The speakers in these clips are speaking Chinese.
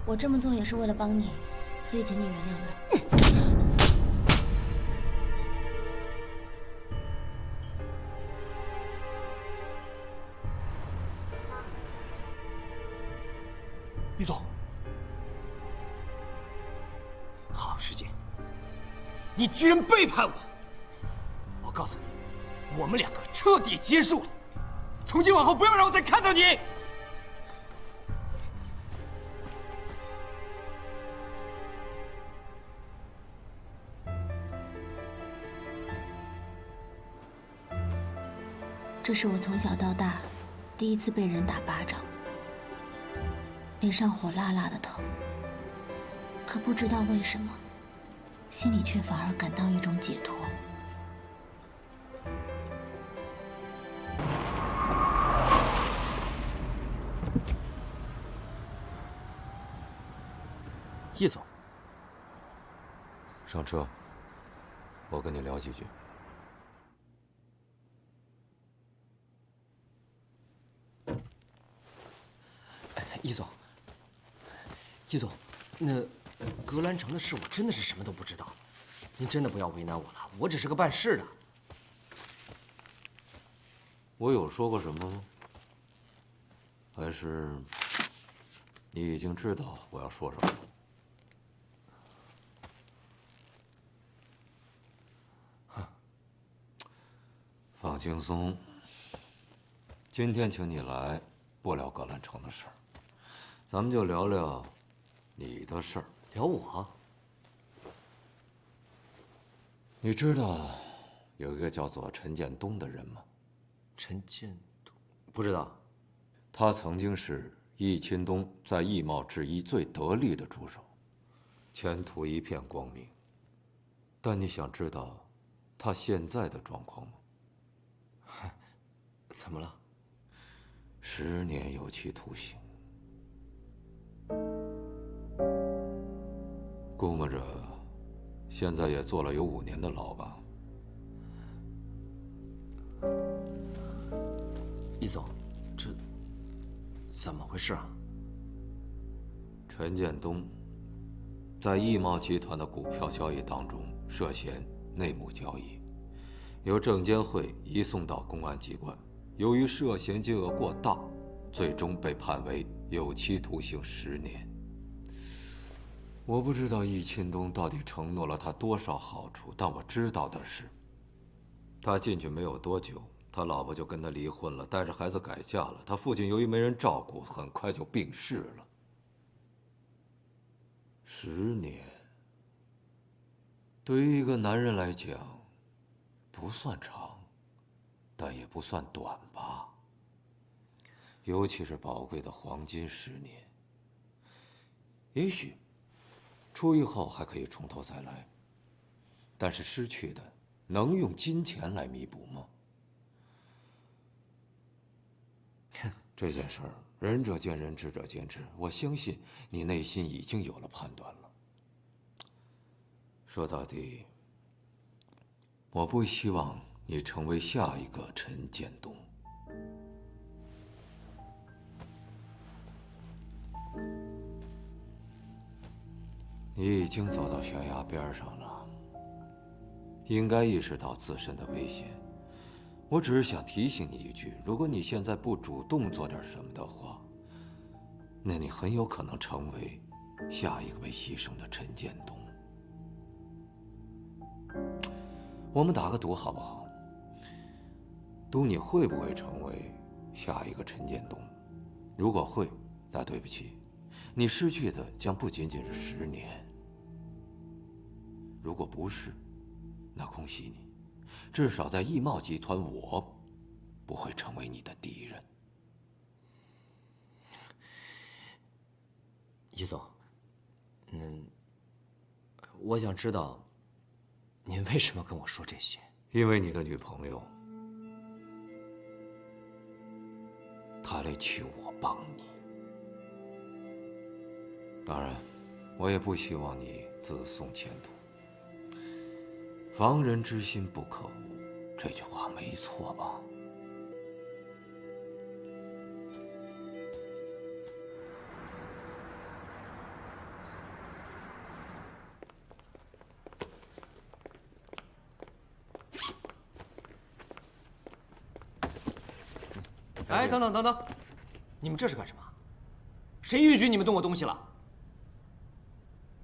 我这么做也是为了帮你，所以请你原谅我。于总，好时间，你居然背叛我！我告诉你，我们两个彻底结束了，从今往后不要让我再看到你。这是我从小到大第一次被人打巴掌，脸上火辣辣的疼，可不知道为什么，心里却反而感到一种解脱。叶总，上车，我跟你聊几句。叶总，叶总，那格兰城的事我真的是什么都不知道，您真的不要为难我了，我只是个办事的。我有说过什么吗？还是你已经知道我要说什么了？放轻松，今天请你来，不聊格兰城的事儿，咱们就聊聊你的事儿。聊我？你知道有一个叫做陈建东的人吗？陈建东，不知道。他曾经是易钦东在易贸制衣最得力的助手，前途一片光明。但你想知道他现在的状况吗？怎么了？10年有期徒刑，估摸着现在也坐了有5年的牢吧。易总，这怎么回事啊？陈建东在易贸集团的股票交易当中涉嫌内幕交易，由证监会移送到公安机关，由于涉嫌金额过大，最终被判为有期徒刑10年。我不知道易钦东到底承诺了他多少好处，但我知道的是，他进去没有多久，他老婆就跟他离婚了，带着孩子改嫁了。他父亲由于没人照顾，很快就病逝了。10年，对于一个男人来讲，不算长，但也不算短吧。尤其是宝贵的黄金10年。也许出狱后还可以从头再来，但是失去的能用金钱来弥补吗？这件事儿，仁者见仁，智者见智。我相信你内心已经有了判断了。说到底，我不希望你成为下一个陈建东。你已经走到悬崖边上了，应该意识到自身的危险。我只是想提醒你一句，如果你现在不主动做点什么的话，那你很有可能成为下一个被牺牲的陈建东。我们打个赌好不好？赌你会不会成为下一个陈建东？如果会，那对不起，你失去的将不仅仅是10年。如果不是，那恭喜你，至少在易贸集团，我不会成为你的敌人。易总，我想知道，您为什么跟我说这些？因为你的女朋友，她来求我帮你。当然，我也不希望你自送前途。防人之心不可无，这句话没错吧？哎，等等等等，你们这是干什么？谁允许你们动我东西了？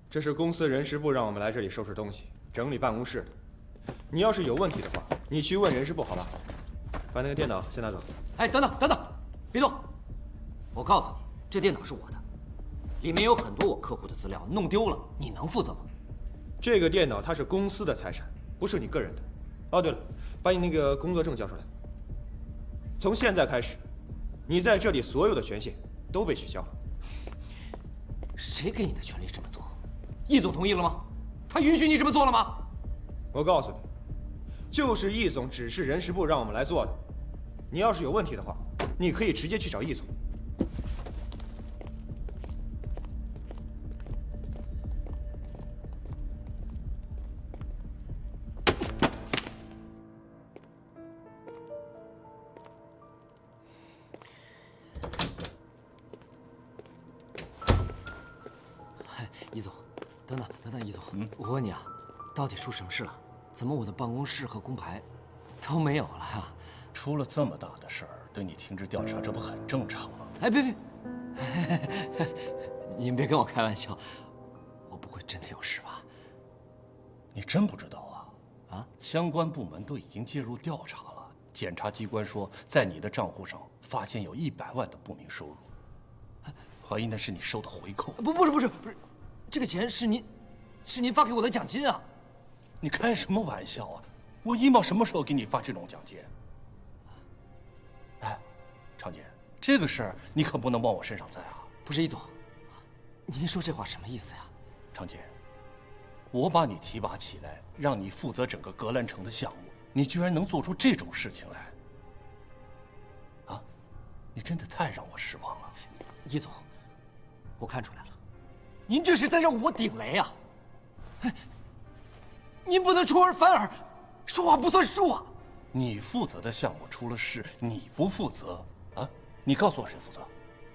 这是公司人事部让我们来这里收拾东西、整理办公室的。你要是有问题的话，你去问人事部好吧？把那个电脑先拿走。哎，等等等等，别动！我告诉你，这电脑是我的，里面有很多我客户的资料，弄丢了，你能负责吗？这个电脑它是公司的财产，不是你个人的。哦，对了，把你那个工作证交出来。从现在开始，你在这里所有的权限都被取消了。谁给你的权利这么做？易总同意了吗？他允许你这么做了吗？我告诉你，就是易总指示人事部让我们来做的。你要是有问题的话，你可以直接去找易总。易总，等等，易总，我问你啊，到底出什么事了？怎么我的办公室和工牌都没有了呀？出了这么大的事儿，对你停止调查，这不很正常吗？哎，别，您别跟我开玩笑，我不会真的有事吧？你真不知道啊？啊，相关部门都已经介入调查了。检察机关说，在你的账户上发现有100万的不明收入，怀疑那是你收的回扣。不是，这个钱是您发给我的奖金啊！你开什么玩笑啊？我易茂什么时候给你发这种奖金？哎，常杰，这个事儿你可不能往我身上栽啊！不是易总，您说这话什么意思呀？常杰，我把你提拔起来，让你负责整个格兰城的项目，你居然能做出这种事情来？啊，你真的太让我失望了。易总，我看出来了，您这是在让我顶雷啊！您不能出尔反尔，说话不算数啊！你负责的项目出了事，你不负责啊？你告诉我谁负责？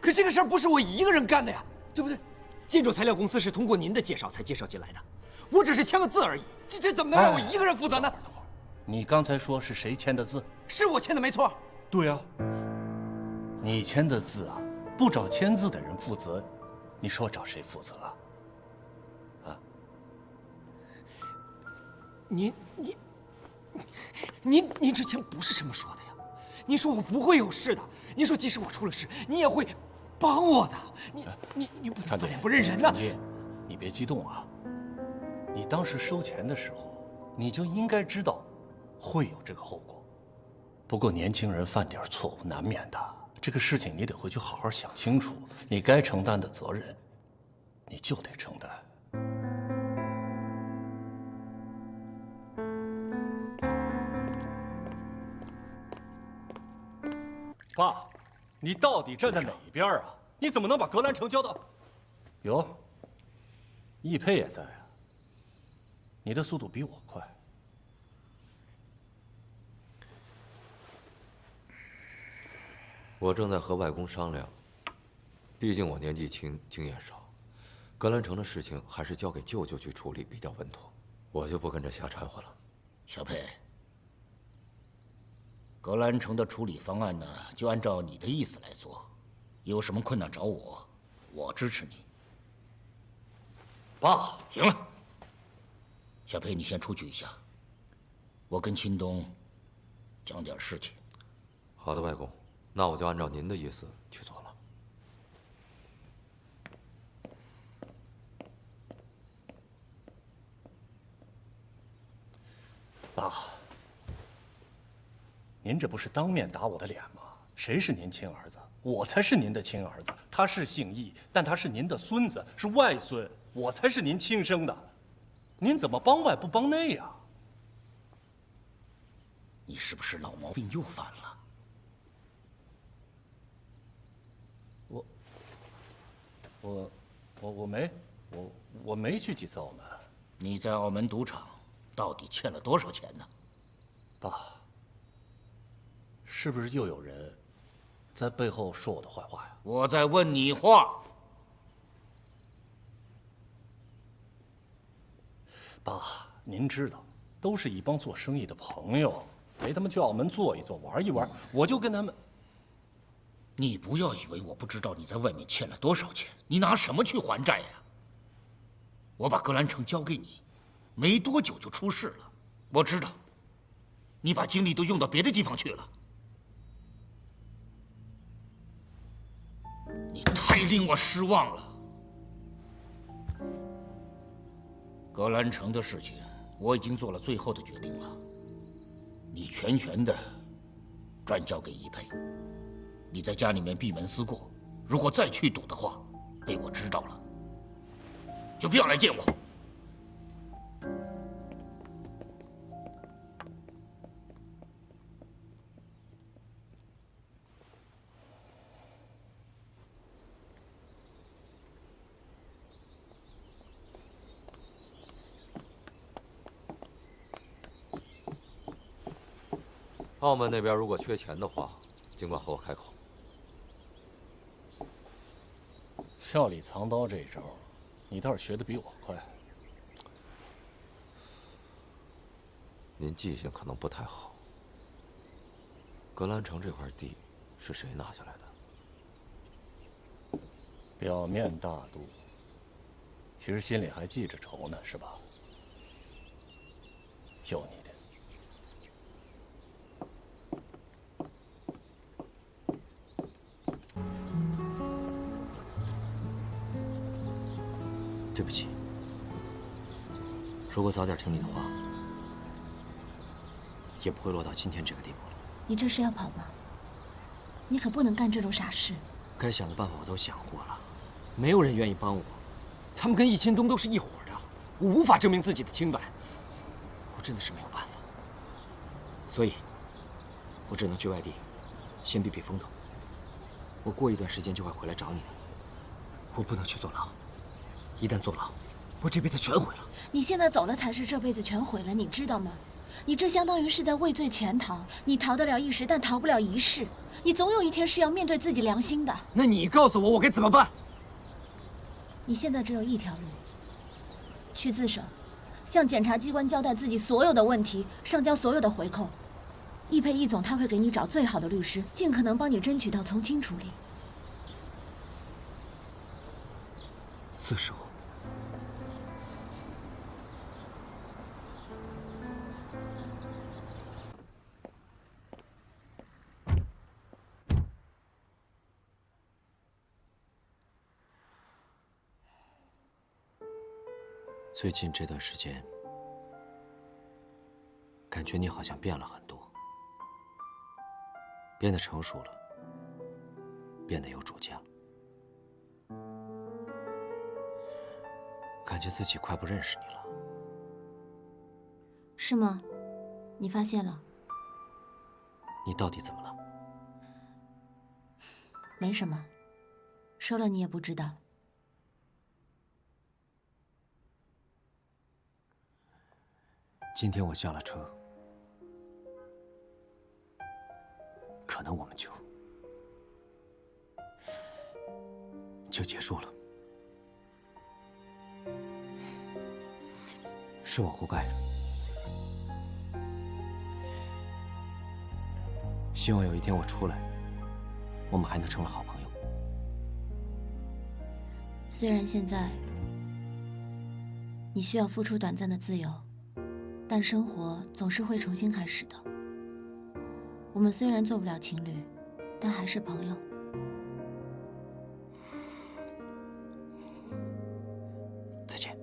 可这个事儿不是我一个人干的呀，对不对？建筑材料公司是通过您的介绍才介绍进来的，我只是签个字而已，这怎么能让我一个人负责呢？等会儿，你刚才说是谁签的字？是我签的，没错。对啊，你签的字啊，不找签字的人负责，你说找谁负责啊？您之前不是这么说的呀？您说我不会有事的，您说即使我出了事，你也会帮我的。你不能翻脸不认人呐！你别激动啊！你当时收钱的时候，你就应该知道会有这个后果。不过年轻人犯点错误难免的，这个事情你得回去好好想清楚，你该承担的责任，你就得承担。爸，你到底站在哪一边啊？你怎么能把格兰城交到？哟，易佩也在啊。你的速度比我快。我正在和外公商量，毕竟我年纪轻，经验少，格兰城的事情还是交给舅舅去处理比较稳妥，我就不跟着瞎掺和了。小佩。格兰城的处理方案呢，就按照你的意思来做，有什么困难找我，我支持你。爸，行了，小佩，你先出去一下，我跟秦东讲点事情。好的，外公，那我就按照您的意思去做了。爸。您这不是当面打我的脸吗？谁是您亲儿子？我才是您的亲儿子。他是姓易，但他是您的孙子，是外孙，我才是您亲生的。您怎么帮外不帮内呀？你是不是老毛病又犯了？我没去几次澳门。你在澳门赌场到底欠了多少钱呢？爸。是不是又有人在背后说我的坏话呀？我在问你话。爸，您知道，都是一帮做生意的朋友，陪他们去澳门坐一坐，玩一玩，我就跟他们。你不要以为我不知道你在外面欠了多少钱，你拿什么去还债呀？我把格兰城交给你，没多久就出事了。我知道，你把精力都用到别的地方去了。你太令我失望了。格兰城的事情，我已经做了最后的决定了，你全权的转交给一佩。你在家里面闭门思过，如果再去赌的话，被我知道了，就不要来见我。澳门那边如果缺钱的话，尽管和我开口。笑里藏刀这一招，你倒是学得比我快。您记性可能不太好。格兰城这块地是谁拿下来的？表面大度，其实心里还记着仇呢，是吧？有你的。对不起，如果早点听你的话，也不会落到今天这个地步了。你这是要跑吗？你可不能干这种傻事。该想的办法我都想过了，没有人愿意帮我，他们跟易钦东都是一伙的，我无法证明自己的清白，我真的是没有办法，所以，我只能去外地，先避避风头。我过一段时间就会回来找你的，我不能去坐牢。一旦坐牢，我这辈子全毁了。你现在走了才是这辈子全毁了，你知道吗？你这相当于是在畏罪潜逃，你逃得了一时，但逃不了一世。你总有一天是要面对自己良心的。那你告诉我，我该怎么办？你现在只有一条路，去自首，向检察机关交代自己所有的问题，上交所有的回扣。易佩易总他会给你找最好的律师，尽可能帮你争取到从轻处理。自首。最近这段时间，感觉你好像变了很多，变得成熟了，变得有主见了，感觉自己快不认识你了。是吗？你发现了？你到底怎么了？没什么，说了你也不知道。今天我下了车，可能我们就结束了，是我活该。希望有一天我出来，我们还能成为好朋友。虽然现在你需要付出短暂的自由，但生活总是会重新开始的。我们虽然做不了情侣，但还是朋友。再见。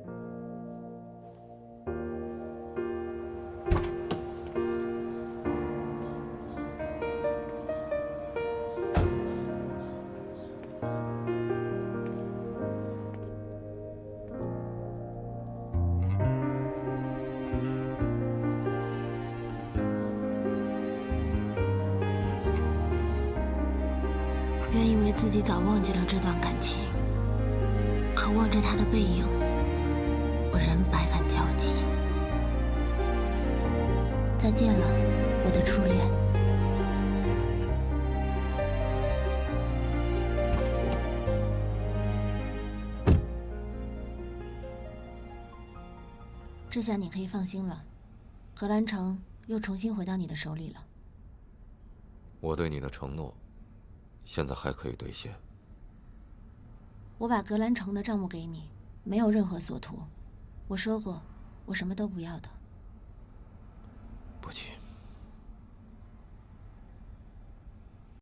原以为自己早忘记了这段感情，可望着他的背影，我仍百感交集。再见了，我的初恋。这下你可以放心了，荷兰城又重新回到你的手里了。我对你的承诺，现在还可以兑现。我把格兰城的账目给你，没有任何所图。我说过，我什么都不要的。不急。